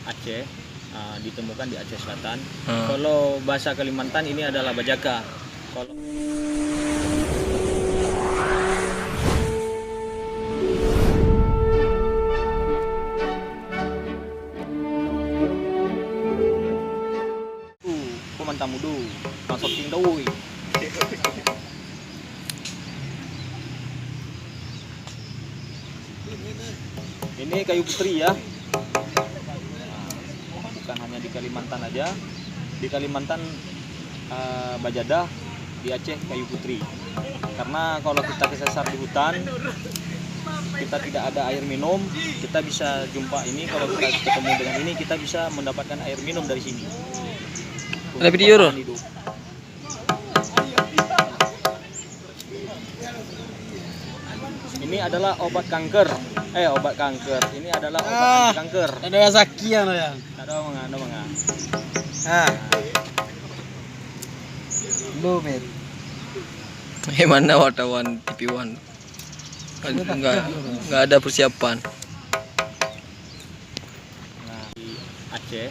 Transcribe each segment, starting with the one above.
Aceh, ditemukan di Aceh Selatan. Kalau bahasa Kalimantan ini adalah bajaka. Kalau Tamudu, masuk tingdoi. Ini kayu putri ya. Bukan hanya di Kalimantan aja. Di Kalimantan Bajadah, di Aceh kayu putri. Karena kalau kita kesasar di hutan, kita tidak ada air minum, kita bisa jumpa ini. Kalau kita ketemu dengan ini, kita bisa mendapatkan air minum dari sini. Ada video loh. Ini adalah obat kanker. Obat kanker. Ini adalah obat anti kanker. Ada Yasakian ya. Ada manga. Lu met. Mana wartawan TV1? Nggak ada persiapan. Nah, di Aceh,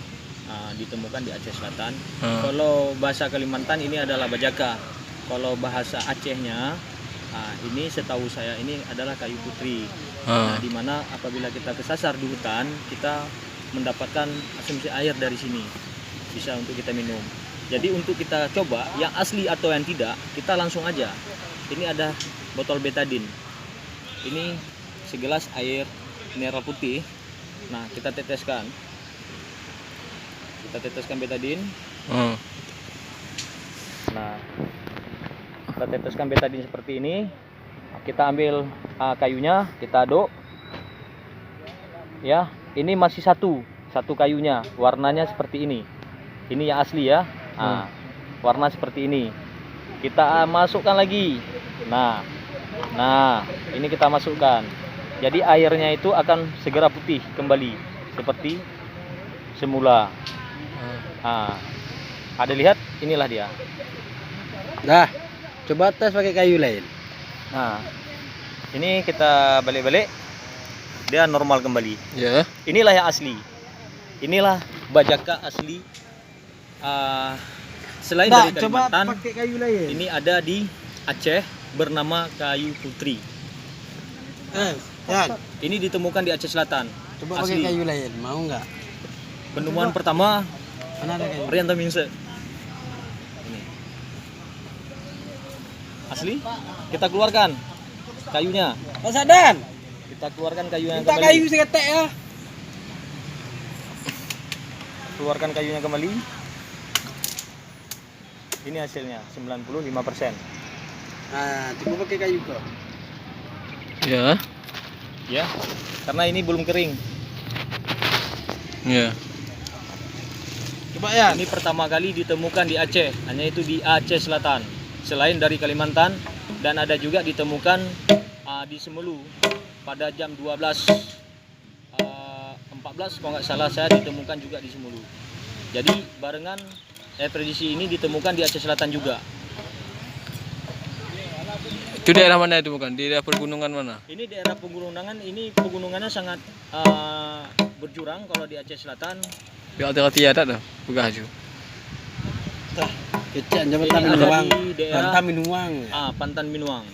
ditemukan di Aceh Selatan. Kalau bahasa Kalimantan ini adalah bajaka. Kalau bahasa Acehnya, ini setahu saya ini adalah kayu putri. Nah, dimana apabila kita kesasar di hutan, kita mendapatkan asumsi air dari sini, bisa untuk kita minum. Jadi untuk kita coba yang asli atau yang tidak, kita langsung aja. Ini ada botol betadine. Ini segelas air mineral putih. Nah, kita teteskan. Kita teteskan betadine. Nah, kita teteskan betadine seperti ini. Kita ambil kayunya, kita aduk. Ya, ini masih satu kayunya. Warnanya seperti ini. Ini yang asli ya. Warna seperti ini. Kita masukkan lagi. Nah, ini kita masukkan. Jadi airnya itu akan segera putih kembali seperti semula. Ada lihat, inilah dia. Dah, coba tes pakai kayu lain. Nah, ini kita balik-balik, dia normal kembali. Ya. Inilah yang asli. Inilah bajaka asli. Selain dari coba Kalimantan, pakai kayu lain. ini ada di Aceh bernama kayu putri. Ya, Ini ditemukan di Aceh Selatan. coba pakai kayu lain. Mau nggak? Penemuan pertama Mana ada kayu? Rianta Mingse. Ini. Asli? Kita keluarkan kayunya. Mas Adan, Kita keluarkan kayunya minta kembali. kayu seketek ya. Keluarkan kayunya kembali. Ini hasilnya 95%. Nah, coba pakai kayu kok. Ya. Ya. Karena ini belum kering. Ya. Coba ya. Ini pertama kali ditemukan di Aceh, hanya itu di Aceh Selatan. Selain dari Kalimantan, dan ada juga ditemukan di Semelu pada jam 12.14 kalau nggak salah, saya ditemukan juga di Semelu. Jadi barengan prediksi ini ditemukan di Aceh Selatan juga. Itu daerah mana itu bukan? Di daerah pegunungan mana? Ini daerah pegunungan, ini pegunungannya sangat berjurang kalau di Aceh Selatan. Di hati-hati ada dah, Begaju. Kecak Ini jabatan ada Minuang. di daerah Pantan Minuang. Pantan Minuang.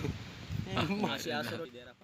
Masih asal di daerah